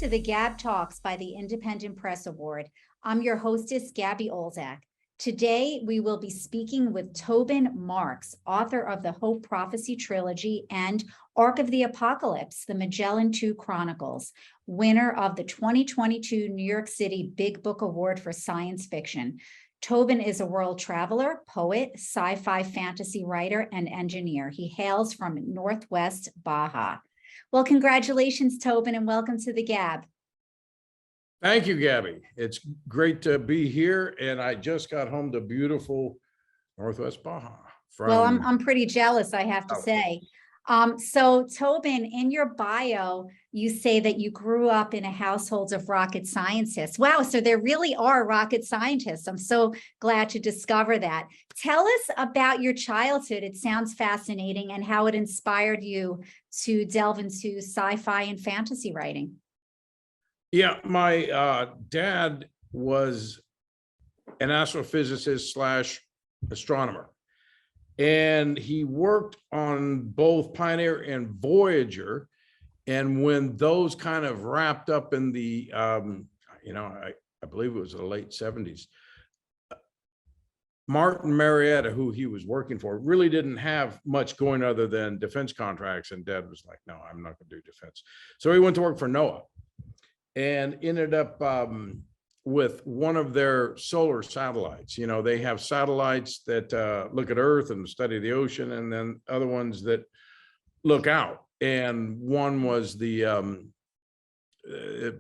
to the GAB Talks by the Independent Press Award. I'm your hostess, Gabby Olzak. Today, we will be speaking with Tobin Marks, author of the Hope Prophecy trilogy and Ark of the Apocalypse, the Magellan II Chronicles, winner of the 2022 New York City Big Book Award for Science Fiction. Tobin is a world traveler, poet, sci-fi fantasy writer, and engineer. He hails from Northwest Baja. Well, congratulations, Tobin, and welcome to the GAB. Thank you, Gabby. It's great to be here, and I just got home to beautiful Northwest Baja. Well, I'm pretty jealous, I have to say. So, Tobin, in your bio, you say that you grew up in a household of rocket scientists. Wow, so there really are rocket scientists. I'm so glad to discover that. Tell us about your childhood. It sounds fascinating, and how it inspired you to delve into sci-fi and fantasy writing. Yeah, my dad was an astrophysicist slash astronomer, and he worked on both Pioneer and Voyager. And when those kind of wrapped up in the, I believe it was the late 70s, Martin Marietta, who he was working for, really didn't have much going other than defense contracts. And Dad was like, no, I'm not going to do defense. So he went to work for NOAA and ended up with one of their solar satellites. You know, they have satellites that look at Earth and study the ocean, and then other ones that look out. And one was it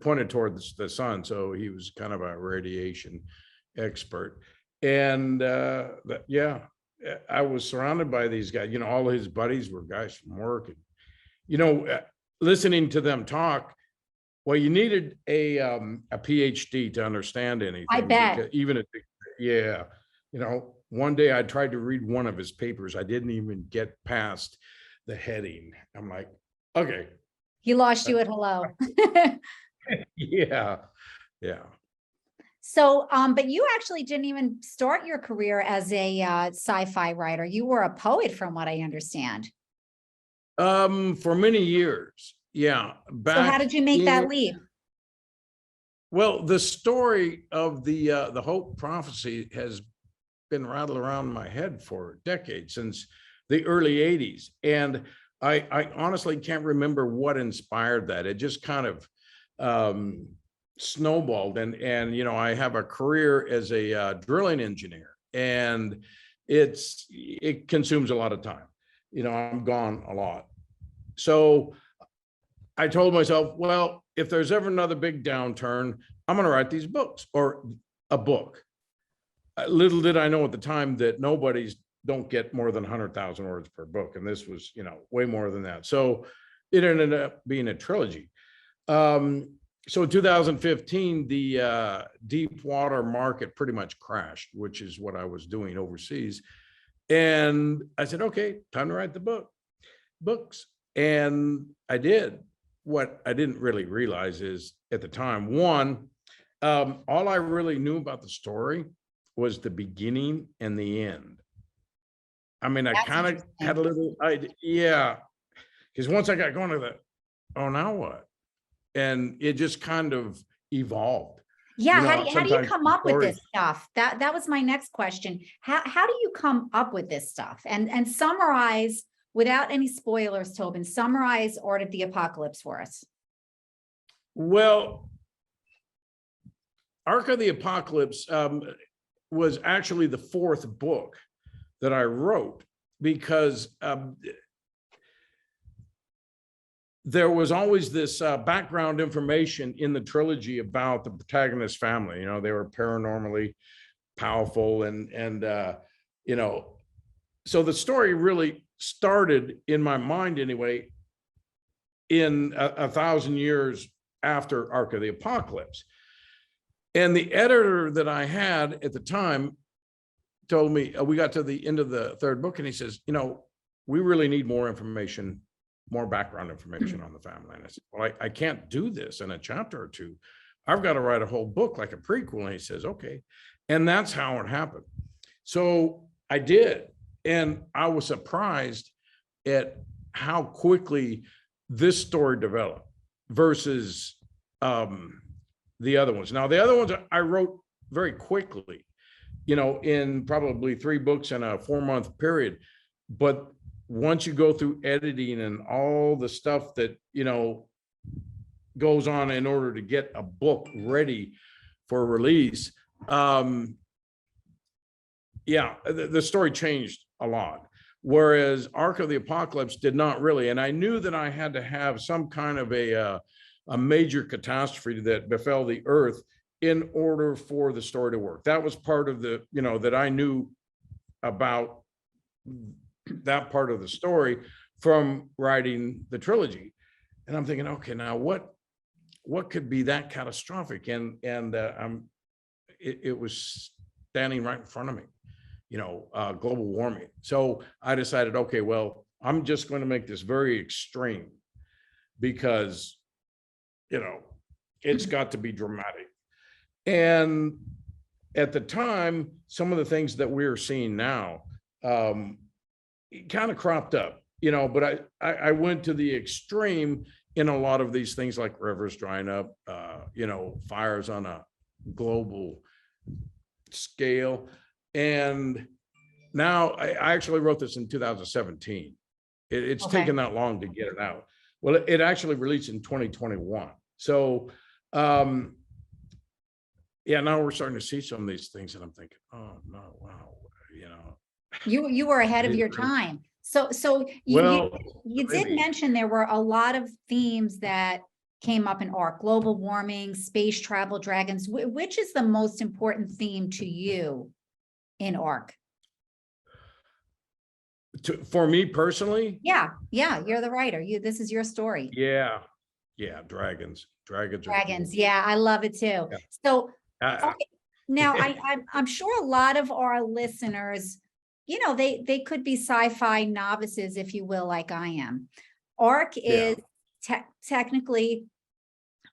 pointed toward the sun. So he was kind of a radiation expert. And yeah, I was surrounded by these guys. You know, all his buddies were guys from work. And, you know, listening to them talk, well, you needed a PhD to understand anything. I bet. Yeah. You know, one day I tried to read one of his papers. I didn't even get past the heading. I'm like, okay. He lost you at hello. Yeah. So, but you actually didn't even start your career as a sci-fi writer. You were a poet, from what I understand. For many years. Yeah. So how did you make that leap? Well, the story of the Hope prophecy has been rattled around my head for decades, since the early 80s. And I honestly can't remember what inspired that. It just kind of snowballed. And you know, I have a career as a drilling engineer, and it consumes a lot of time. You know, I'm gone a lot. So I told myself, well, if there's ever another big downturn, I'm going to write these books, or a book. Little did I know at the time that nobody's don't get more than 100,000 words per book. And this was, you know, way more than that. So it ended up being a trilogy. So in 2015, the deep water market pretty much crashed, which is what I was doing overseas. And I said, okay, time to write the books. And I did. What I didn't really realize is, at the time, one, all I really knew about the story was the beginning and the end. I mean, I kind of had a little idea. Yeah. Because once I got going to that, oh, now what? And it just kind of evolved. Yeah. You know, how do you come up with this stuff? That was my next question. How do you come up with this stuff? And summarize, without any spoilers, Tobin, summarize Ark of the Apocalypse for us. Well, Ark of the Apocalypse was actually the fourth book that I wrote, because there was always this background information in the trilogy about the protagonist family. You know, they were paranormally powerful, and you know, so the story really started, in my mind anyway, in 1,000 years after Ark of the Apocalypse. And the editor that I had at the time told me, we got to the end of the third book, and he says, you know, we really need more information, more background information on the family. And I said, well, I can't do this in a chapter or two. I've got to write a whole book, like a prequel. And he says, okay. And that's how it happened. So I did. And I was surprised at how quickly this story developed versus the other ones. Now, the other ones I wrote very quickly, in probably 3 books in a 4-month period. But once you go through editing and all the stuff that, goes on in order to get a book ready for release, the story changed a lot. Whereas Ark of the Apocalypse did not really. And I knew that I had to have some kind of a major catastrophe that befell the earth in order for the story to work. That was part of the, that I knew about that part of the story from writing the trilogy. And I'm thinking, okay, now what could be that catastrophic? And it was standing right in front of me, global warming. So I decided, okay, well, I'm just going to make this very extreme because, it's got to be dramatic. And at the time, some of the things that we're seeing now kind of cropped up, but I went to the extreme in a lot of these things, like rivers drying up, fires on a global scale. And now I actually wrote this in 2017. It's Okay. taken that long to get it out. Well, it actually released in 2021. So, now we're starting to see some of these things, and I'm thinking, oh no, wow, You were ahead of It your really- time. So well, you did maybe. mention there were a lot of themes that came up in Ark: global warming, space travel, dragons. Which is the most important theme to you in Ark? For me personally, Yeah, you're the writer. This is your story. yeah, dragons are cool. Dragons. Yeah, I love it too. Yeah. So I- okay, now I'm sure a lot of our listeners, they could be sci-fi novices, if you will, like I am. Ark is technically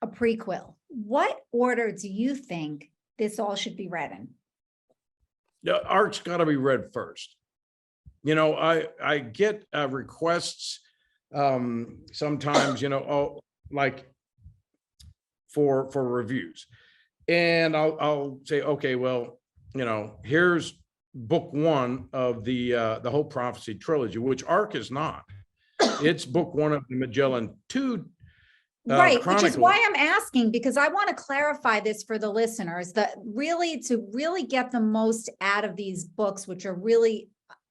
a prequel. What order do you think this all should be read in? Ark's got to be read first. I get requests sometimes, like for reviews, and I'll say, okay, well, here's book 1 of the whole prophecy trilogy, which Ark is not. It's book 1 of the Magellan II. Right, which is Chronicle. why I'm asking, because I want to clarify this for the listeners, that to really get the most out of these books, which are really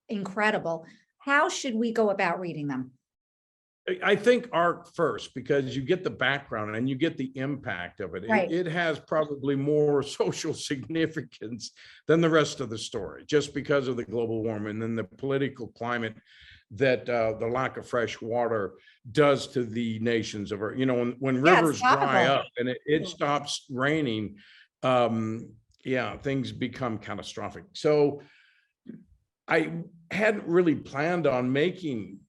incredible. How should we go about reading them? I think Ark first, because you get the background and you get the impact of it. Right. It has probably more social significance than the rest of the story, just because of the global warming and the political climate that the lack of fresh water does to the nations of Earth. When rivers dry up and it stops raining, things become catastrophic. So I hadn't really planned on making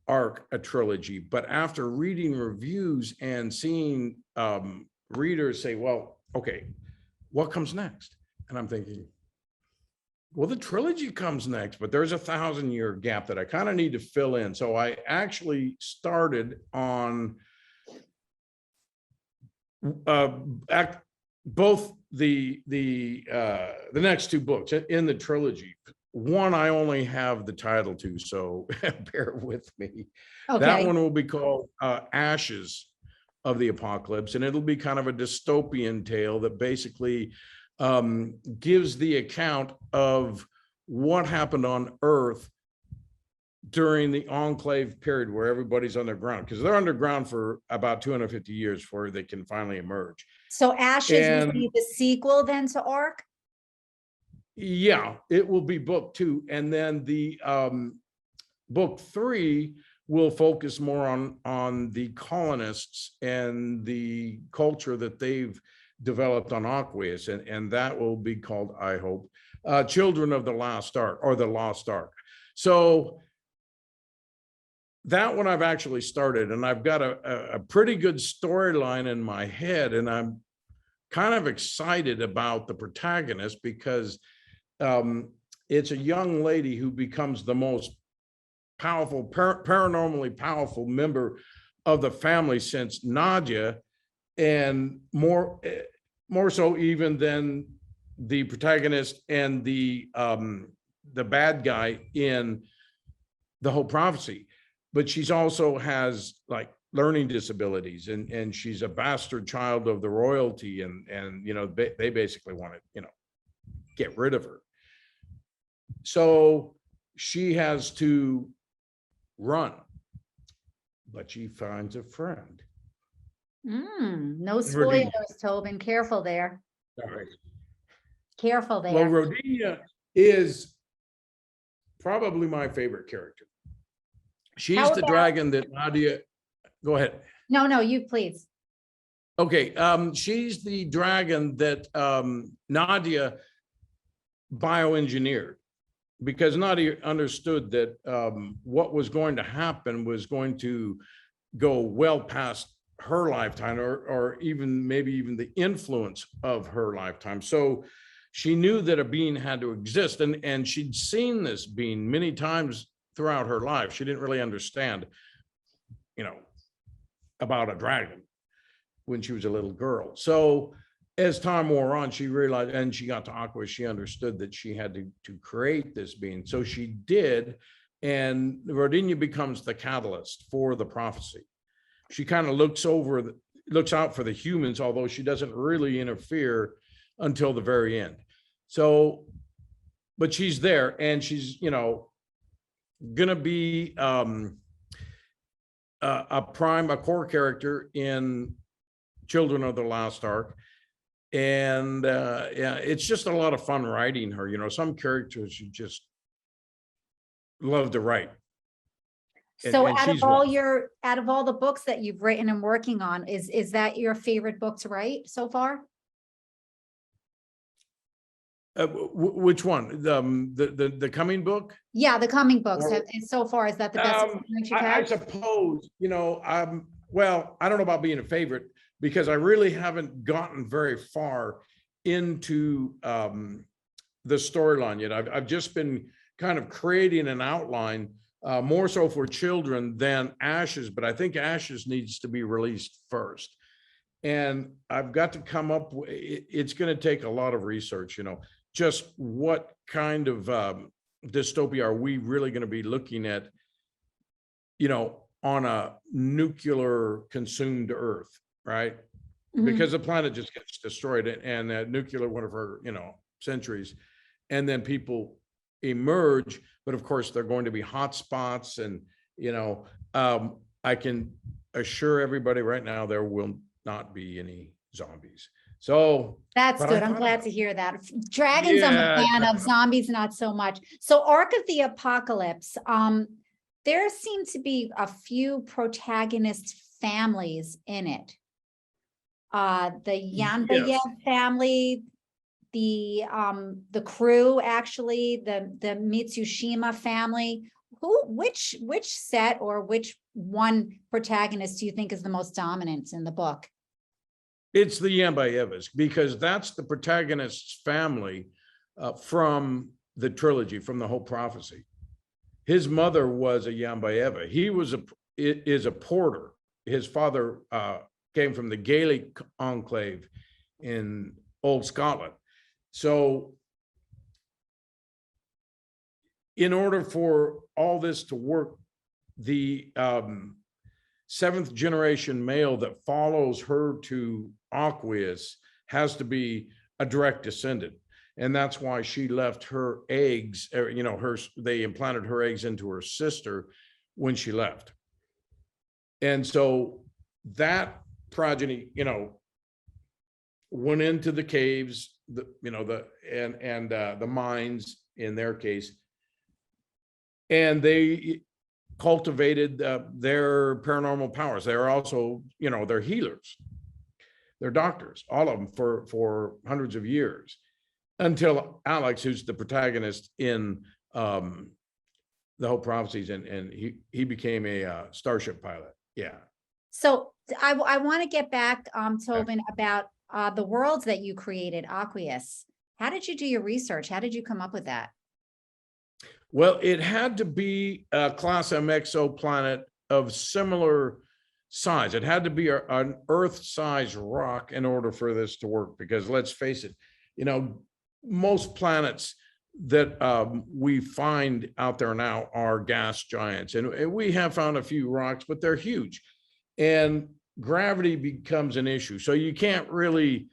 Ark a trilogy, but after reading reviews and seeing readers say, well, okay, what comes next? And I'm thinking, well, the trilogy comes next, but there's a 1,000-year gap that I kind of need to fill in. So I actually started on both the next 2 books in the trilogy. One, I only have the title to, so bear with me. Okay. That one will be called Ashes of the Apocalypse, and it'll be kind of a dystopian tale that basically gives the account of what happened on Earth during the enclave period, where everybody's underground, because they're underground for about 250 years before they can finally emerge. So Ashes will be the sequel then to Ark? Yeah, it will be book 2, and then the book 3 will focus more on the colonists and the culture that they've developed on Aqueous, and that will be called, I hope, Children of the Last Ark, or the Lost Ark. So that one I've actually started, and I've got a pretty good storyline in my head, and I'm kind of excited about the protagonist, because it's a young lady who becomes the most powerful, paranormally powerful member of the family since Nadia, and more so even than the protagonist and the bad guy in the whole prophecy. But she's also has like learning disabilities, and she's a bastard child of the royalty, and you know, they basically want to, you know, get rid of her. So she has to run, but she finds a friend. No Rodinia. spoilers, Tobin. Careful there. All right. Careful there. Well, Rodinia is probably my favorite character. She's How the about- dragon that Nadia, go ahead. No, you please. Okay, she's the dragon that Nadia bioengineered, because Nadia understood that what was going to happen was going to go well past her lifetime, or even maybe even the influence of her lifetime. So she knew that a being had to exist, and she'd seen this being many times throughout her life. She didn't really understand, you know, about a dragon when she was a little girl. So as time wore on, she realized, and she got to Aqua, she understood that she had to create this being. So she did, and Rodinia becomes the catalyst for the prophecy. She kind of looks out for the humans, although she doesn't really interfere until the very end. So, but she's there, and she's, you know, gonna be a core character in Children of the Last Ark. And yeah, it's just a lot of fun writing her. You know, some characters you just love to write. So and out of she's all one. out of all the books that you've written and working on, is that your favorite book to write so far? Which one? The coming book? Yeah, the coming books. Or- So far, is that the best experience you've I had? suppose, you know, well, I don't know about being a favorite, because I really haven't gotten very far into the storyline yet. I've just been kind of creating an outline, more so for children than Ashes, but I think Ashes needs to be released first. And I've got to come up with, it's going to take a lot of research, you know, just what kind of dystopia are we really going to be looking at, you know, on a nuclear consumed Earth, right? Mhm. Because the planet just gets destroyed, and nuclear, one of her, you know, centuries, and then people emerge, but of course they're going to be hot spots, and you know, I can assure everybody right now there will not be any zombies. So That's but good. I I'm thought- glad to hear that. Dragons, I'm a Yeah, fan of. Zombies, not so much. So Ark of the Apocalypse, there seem to be a few protagonist families in it. The Yanbayev Yes. family, the crew, actually, the Mitsushima family. Which set or which one protagonist do you think is the most dominant in the book? It's the Yambayevas, because that's the protagonist's family from the trilogy, from the whole prophecy. His mother was a Yambayeva. He is a porter. His father came from the Gaelic enclave in Old Scotland. So in order for all this to work, the seventh generation male that follows her to Aqueous has to be a direct descendant. And that's why she left her eggs, you know, they implanted her eggs into her sister when she left. And so that progeny, you know, went into the caves, the mines in their case, and they cultivated their paranormal powers. They're also, you know, they're healers, they're doctors, all of them for hundreds of years, until Alex, who's the protagonist in the whole prophecies, and he became a starship pilot. Yeah. So I want to get back, Tobin, about the worlds that you created, Aqueous. How did you do your research? How did you come up with that? Well, it had to be a class M exoplanet of similar size. It had to be an Earth-size rock in order for this to work, because let's face it, most planets that we find out there now are gas giants. And we have found a few rocks, but they're huge. And gravity becomes an issue. So you can't really,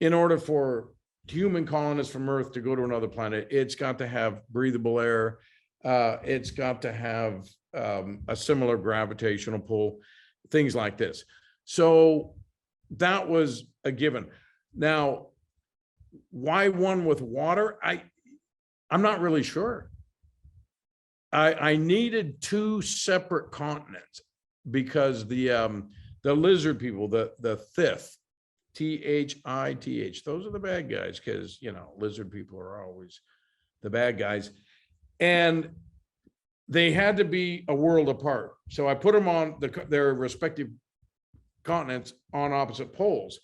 in order for human colonists from Earth to go to another planet, it's got to have breathable air. It's got to have a similar gravitational pull, things like this. So that was a given. Now, why one with water? I'm not really sure. I needed two separate continents because the lizard people, the Thith, Thith, those are the bad guys, because lizard people are always the bad guys, and they had to be a world apart. So I put them on their respective continents on opposite poles,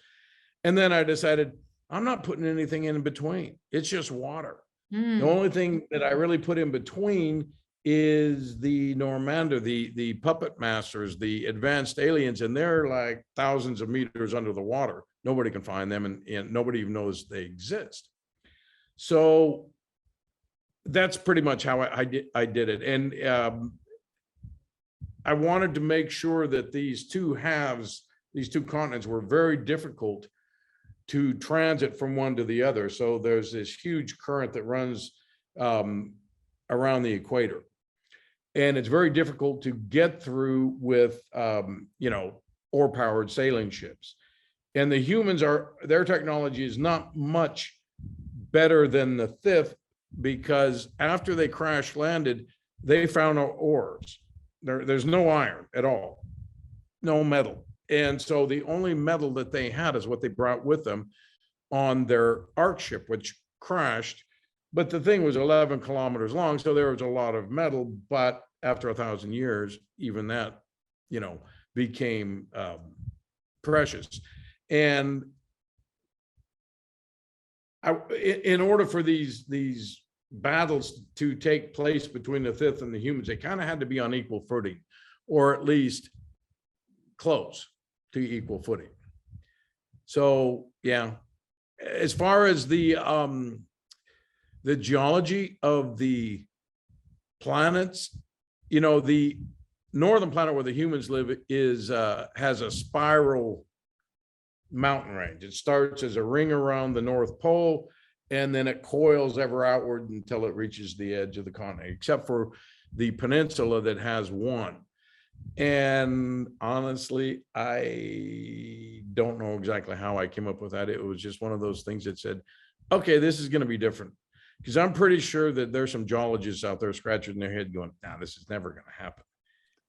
and then I decided I'm not putting anything in between. It's just water. The only thing that I really put in between is the Normander, the puppet masters, the advanced aliens, and they're like thousands of meters under the water. Nobody can find them, and nobody even knows they exist. So that's pretty much how I did it. And I wanted to make sure that these two halves, these two continents, were very difficult to transit from one to the other. So there's this huge current that runs around the equator. And it's very difficult to get through with, oar-powered sailing ships. And the humans their technology is not much better than the Thith, because after they crash landed, they found no oars. There's no iron at all, no metal. And so the only metal that they had is what they brought with them on their ark ship, which crashed. But the thing was 11 kilometers long, so there was a lot of metal. But after 1,000 years, even that, became precious. And in order for these battles to take place between the Thith and the humans, they kind of had to be on equal footing, or at least close to equal footing. So yeah, as far as the geology of the planets, the northern planet where the humans live has a spiral mountain range. It starts as a ring around the North Pole, and then it coils ever outward until it reaches the edge of the continent, except for the peninsula that has one. And honestly, I don't know exactly how I came up with that. It was just one of those things that said, okay, this is going to be different. Because I'm pretty sure that there's some geologists out there scratching their head going, nah, this is never going to happen.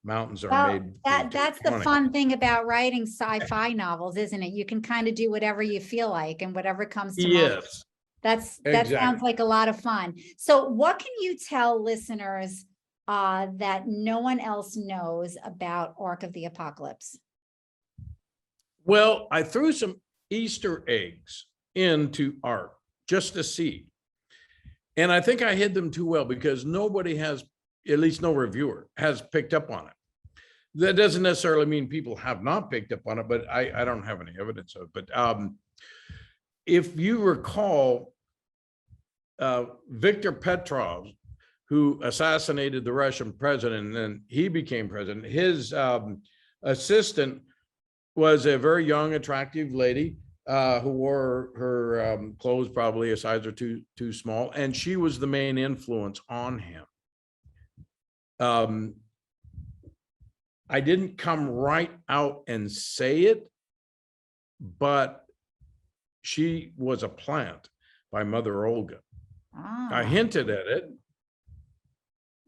Mountains are made. That's the fun thing about writing sci-fi novels, isn't it? You can kind of do whatever you feel like and whatever comes to mind. That sounds like a lot of fun. So what can you tell listeners that no one else knows about Ark of the Apocalypse? Well, I threw some Easter eggs into Ark just to see. And I think I hid them too well, because nobody has, at least no reviewer, has picked up on it. That doesn't necessarily mean people have not picked up on it, but I don't have any evidence of it. But if you recall, Viktor Petrov, who assassinated the Russian president, and then he became president, his assistant was a very young, attractive lady who wore her clothes probably a size or two too small, and she was the main influence on him. I didn't come right out and say it, but she was a plant by Mother Olga. I hinted at it,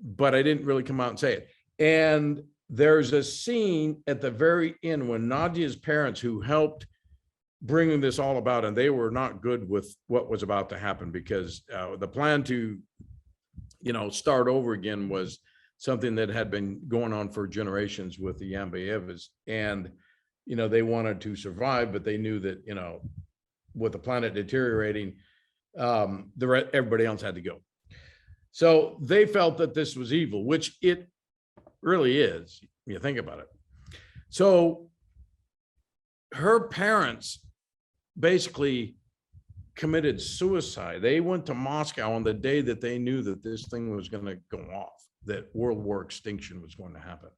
but I didn't really come out and say it. And there's a scene at the very end when Nadia's parents, who helped bring this all about, and they were not good with what was about to happen, because the plan to, start over again was something that had been going on for generations with the Yambayevas. And, they wanted to survive, but they knew that, with the planet deteriorating, everybody else had to go. So they felt that this was evil, which it really is, when you think about it. So her parents basically committed suicide. They went to Moscow on the day that they knew that this thing was going to go off, that world war extinction was going to happen.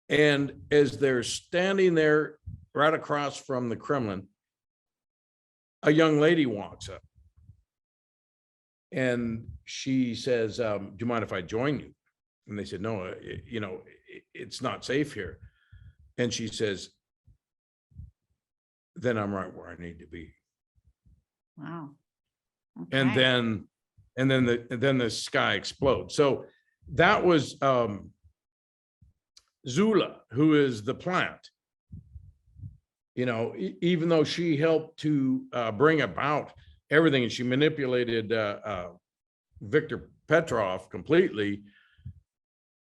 And as they're standing there right across from the Kremlin, a young lady walks up and she says, do you mind if I join you? And they said, no, it's not safe here. And she says, then I'm right where I need to be. Wow. Okay. And then the sky explodes. So that was Zula, who is the plant. Even though she helped to bring about everything, and she manipulated Victor Petrov completely,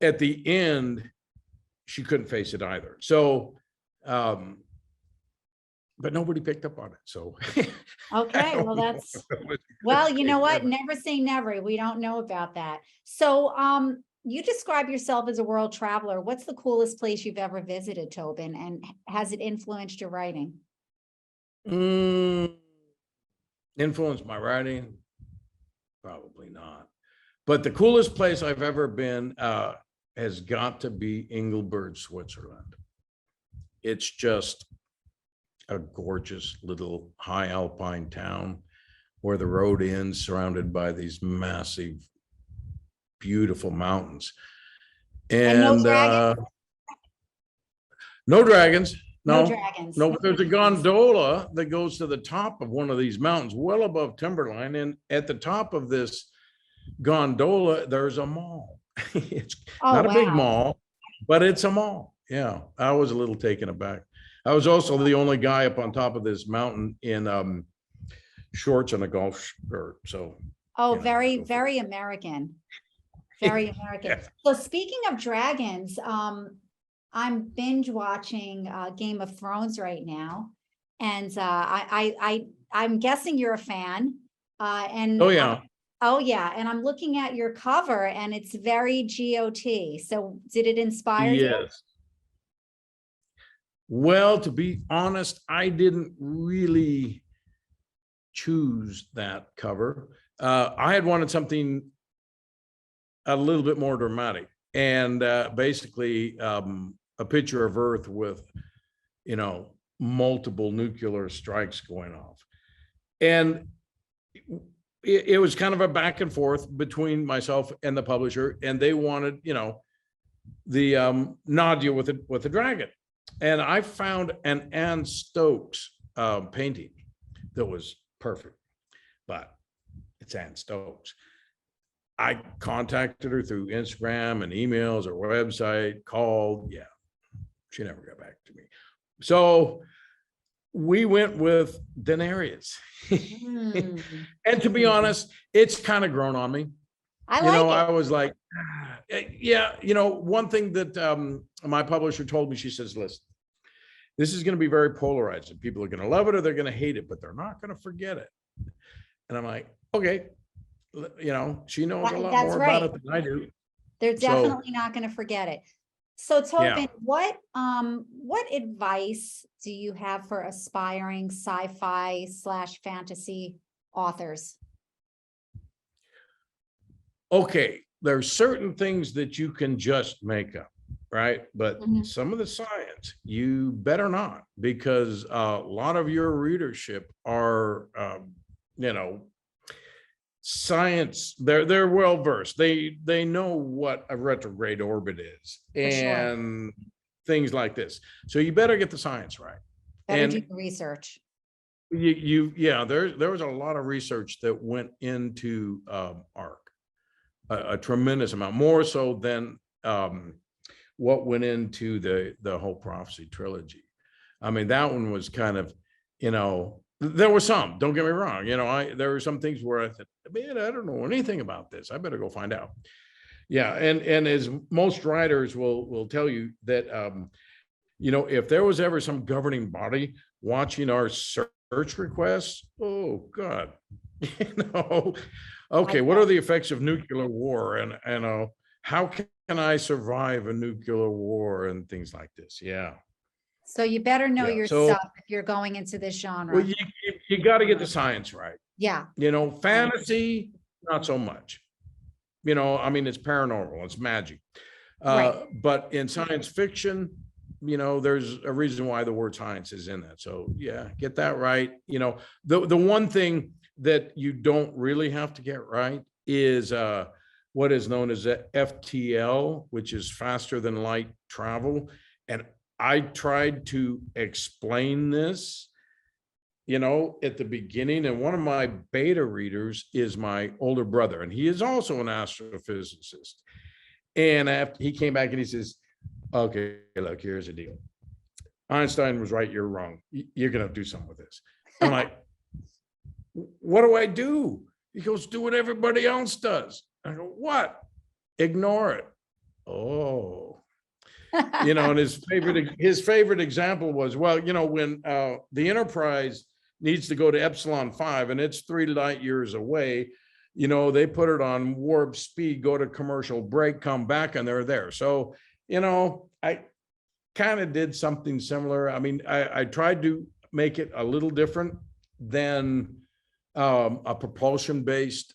at the end, she couldn't face it either. So, but nobody picked up on it. So, okay, well, you know what? Never say never. We don't know about that. So, you describe yourself as a world traveler. What's the coolest place you've ever visited, Tobin? And has it influenced your writing? Influenced my writing? Probably not. But the coolest place I've ever been has got to be Engelberg, Switzerland. It's just a gorgeous little high alpine town where the road ends, surrounded by these massive, beautiful mountains. And no dragons? No dragons. No dragons. No, but there's a gondola that goes to the top of one of these mountains, well above timberline. And at the top of this gondola, there's a mall. It's not a big mall, but it's a mall. Yeah, I was a little taken aback. I was also the only guy up on top of this mountain in shorts and a golf shirt. So, very, very American. Very American. Yeah. So speaking of dragons, I'm binge watching Game of Thrones right now, and I'm guessing you're a fan. And oh yeah. And I'm looking at your cover, and it's very GOT. So did it inspire you? Yes. Well, to be honest, I didn't really choose that cover. I had wanted something a little bit more dramatic, and basically a picture of Earth with, multiple nuclear strikes going off. And it was kind of a back and forth between myself and the publisher, and they wanted, the Nadia with the dragon. And I found an Anne Stokes painting that was perfect, but it's Anne Stokes. I contacted her through Instagram and emails or website, called. Yeah, she never got back to me. So we went with Daenerys. And to be honest, it's kind of grown on me. I was like, yeah, one thing that my publisher told me, she says, listen, this is going to be very polarizing. People are going to love it or they're going to hate it, but they're not going to forget it. And I'm like, okay, she knows a lot more about it than I do. They're definitely not going to forget it. So Tobin, what advice do you have for aspiring sci-fi / fantasy authors? Okay, there's certain things that you can just make up, right? But some of the science, you better not, because a lot of your readership are, science. They're well versed. They know what a retrograde orbit is and things like this. So you better get the science right. Better do research. There was a lot of research that went into ARC. A tremendous amount, more so than what went into the whole prophecy trilogy. I mean, that one was kind of, there were some, don't get me wrong, there were some things where I thought, man, I don't know anything about this. I better go find out. Yeah, and as most writers will tell you that, if there was ever some governing body watching our search requests, oh God, okay, what are the effects of nuclear war, and how can I survive a nuclear war and things like this? Yeah. So you better know Yeah. your So, stuff if you're going into this well, genre. you got to get the science right. Yeah. Fantasy, not so much. I mean, it's paranormal, it's magic. Right. But in science fiction, there's a reason why the word science is in that. So yeah, get that right. The one thing that you don't really have to get right is what is known as a FTL, which is faster than light travel. And I tried to explain this, at the beginning, and one of my beta readers is my older brother, and he is also an astrophysicist. And after he came back and he says, okay, look, here's the deal. Einstein was right, you're wrong. You're going to do something with this. I'm like, what do I do? He goes, do what everybody else does. I go, what? Ignore it. Oh. And his favorite example was, well, when the Enterprise needs to go to Epsilon 5 and it's 3 light years away, they put it on warp speed, go to commercial break, come back, and they're there. So, I kind of did something similar. I mean, I tried to make it a little different than a propulsion-based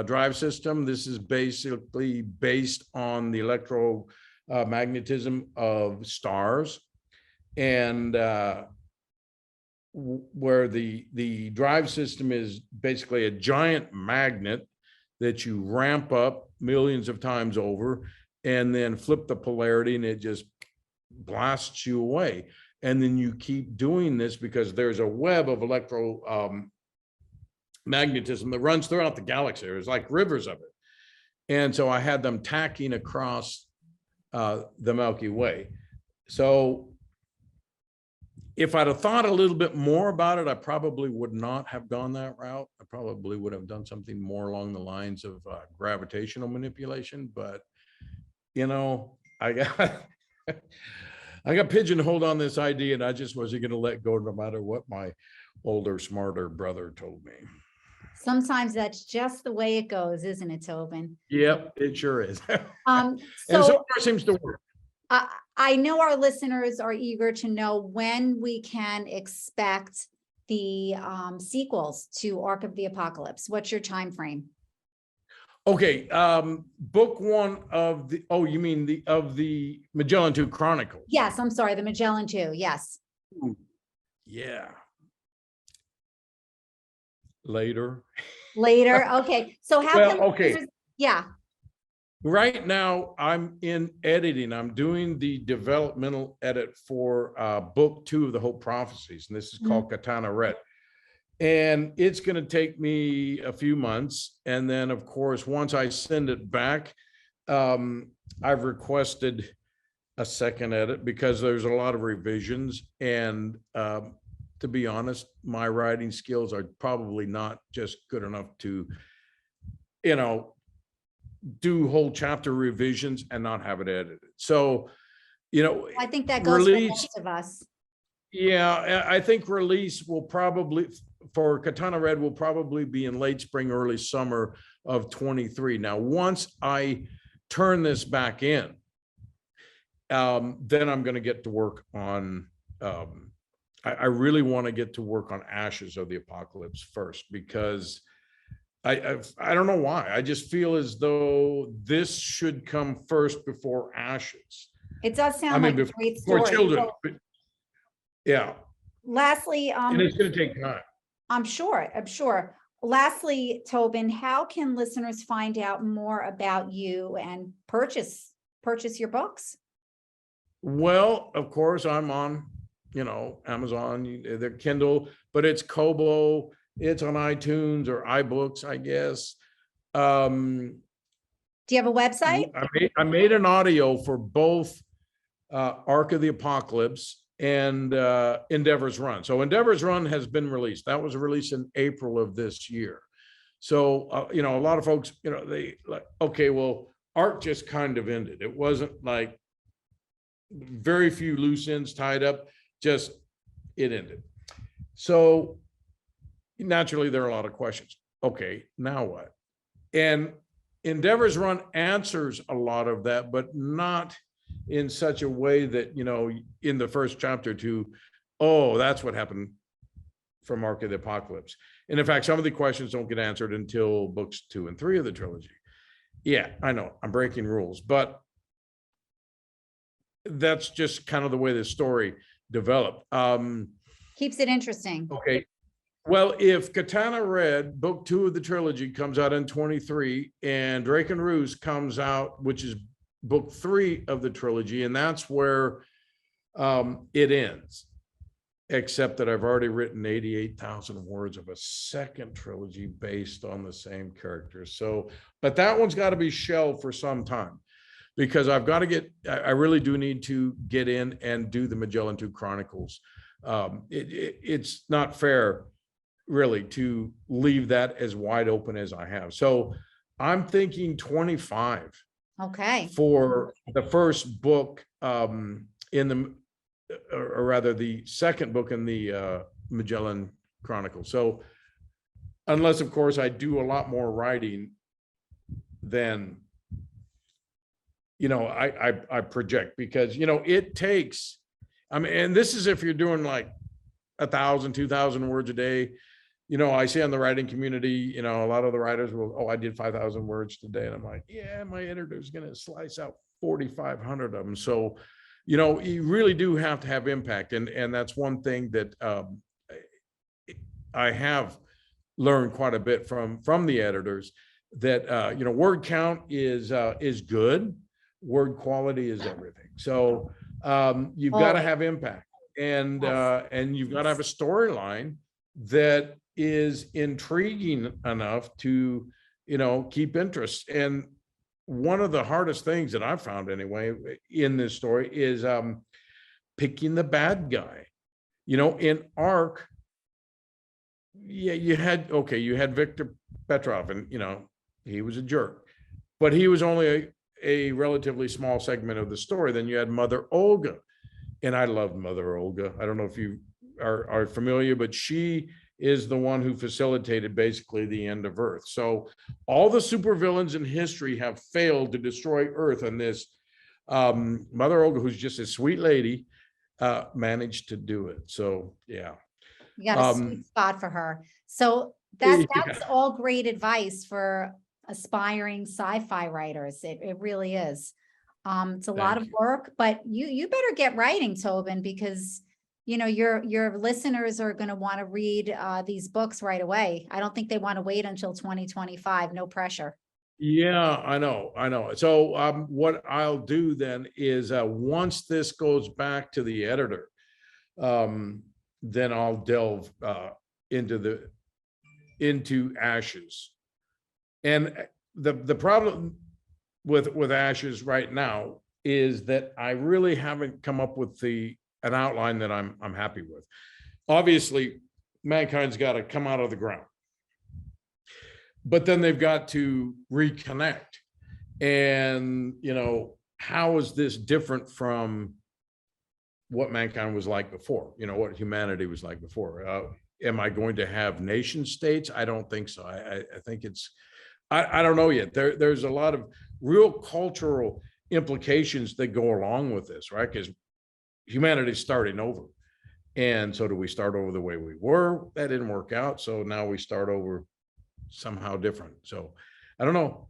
drive system. This is basically based on the electromagnetism of stars, and where the drive system is basically a giant magnet that you ramp up millions of times over and then flip the polarity and it just blasts you away. And then you keep doing this because there's a web of magnetism that runs throughout the galaxy. There's like rivers of it. And so I had them tacking across the Milky Way. So if I'd have thought a little bit more about it, I probably would not have gone that route. I probably would have done something more along the lines of gravitational manipulation. But, I got I got pigeonholed on this idea, and I just wasn't going to let go no matter what my older, smarter brother told me. Sometimes that's just the way it goes, isn't it, Tobin? Yep, it sure is. And so far seems to work. I know our listeners are eager to know when we can expect the sequels to Ark of the Apocalypse. What's your time frame? Okay, book 1 of the, you mean the Magellan II Chronicles? Yes, I'm sorry, the Magellan II, yes. Ooh, yeah. Later. Okay. So how yeah. Right now, I'm in editing. I'm doing the developmental edit for book 2 of the Hope Prophecies, and this is called Katana Red. And it's going to take me a few months. And then, of course, once I send it back, I've requested a second edit because there's a lot of revisions. And to be honest, my writing skills are probably not just good enough to, do whole chapter revisions and not have it edited. So, I think that goes for most of us. Yeah, I think release will probably, for Katana Red, will probably be in late spring, early summer of 23. Now, once I turn this back in, then I'm going to get to work on, I really want to get to work on Ashes of the Apocalypse first, because I don't know why. I just feel as though this should come first before Ashes. It does sound like a great story. For children. So, yeah. Lastly, and it's going to take time. I'm sure. Lastly, Tobin, how can listeners find out more about you and purchase your books? Well, of course, I'm on, Amazon, their Kindle, but it's Kobo, it's on iTunes or iBooks, I guess. Do you have a website? I made an audio for both Ark of the Apocalypse and Endeavor's Run. So Endeavor's Run has been released. That was released in April of this year. So, a lot of folks, they like, okay, well, Ark just kind of ended. It wasn't like very few loose ends tied up, just it ended. So naturally, there are a lot of questions. Okay, now what? And Endeavor's Run answers a lot of that, but not in such a way that, you know, in the first chapter oh, that's what happened from Ark of the Apocalypse. And in fact, some of the questions don't get answered until books 2 and 3 of the trilogy. Yeah, I know I'm breaking rules, but that's just kind of the way the story developed. Keeps it interesting. Okay. Well, if Katana Red, book 2 of the trilogy, comes out in 23, and Drakon Rus comes out, which is book 3 of the trilogy, and that's where it ends. Except that I've already written 88,000 words of a second trilogy based on the same characters. So, but that one's got to be shelved for some time, because I've got to I really do need to get in and do the Magellan II Chronicles. It's not fair, really, to leave that as wide open as I have. So I'm thinking 25. Okay. For the first book in the, or rather the second book in the Magellan Chronicle. So unless, of course, I do a lot more writing than, you know, I project, because, you know, it takes, I mean, and this is if you're doing like 1,000, 2,000 words a day. You know, I see on the writing community, you know, a lot of the writers will, oh, I did 5,000 words today. And I'm like, yeah, my editor's going to slice out 4,500 of them. So, you know, you really do have to have impact. And that's one thing that I have learned quite a bit from the editors, that, you know, word count is good. Word quality is everything. So you've got to have impact, and you've got to have a storyline that is intriguing enough to, you know, keep interest. And one of the hardest things that I've found anyway in this story is picking the bad guy. You know, in Ark, yeah, you had Victor Petrov, and, you know, he was a jerk, but he was only a relatively small segment of the story. Then you had Mother Olga, and I loved Mother Olga. I don't know if you are familiar, but she is the one who facilitated basically the end of Earth. So all the supervillains in history have failed to destroy Earth, and this Mother Olga, who's just a sweet lady, managed to do it. So yeah, you got a sweet spot for her. So that's all great advice for aspiring sci-fi writers. It really is. It's a lot of work, but you better get writing, Tobin, because, you know, your listeners are going to want to read these books right away. I don't think they want to wait until 2025. No pressure. Yeah, I know. So what I'll do then is once this goes back to the editor, then I'll delve into Ashes. And the problem with Ashes right now is that I really haven't come up with an outline that I'm happy with. Obviously, mankind's got to come out of the ground, but then they've got to reconnect. And, you know, how is this different from what mankind was like before? You know, what humanity was like before? Am I going to have nation states? I don't think so. I think it's, I don't know yet. There's a lot of real cultural implications that go along with this, right? Because humanity's starting over. And so do we start over the way we were? That didn't work out. So now we start over somehow different. So I don't know.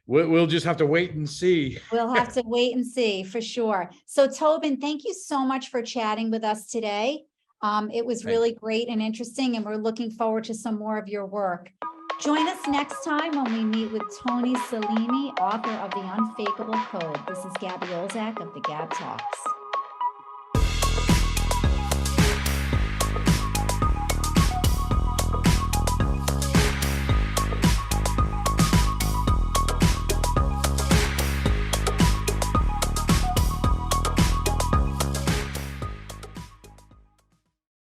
We'll just have to wait and see. We'll have to wait and see for sure. So Tobin, thank you so much for chatting with us today. It was really great and interesting, and we're looking forward to some more of your work. Join us next time when we meet with Tony Salini, author of The Unfakeable Code. This is Gabby Olzak of the GAB Talks.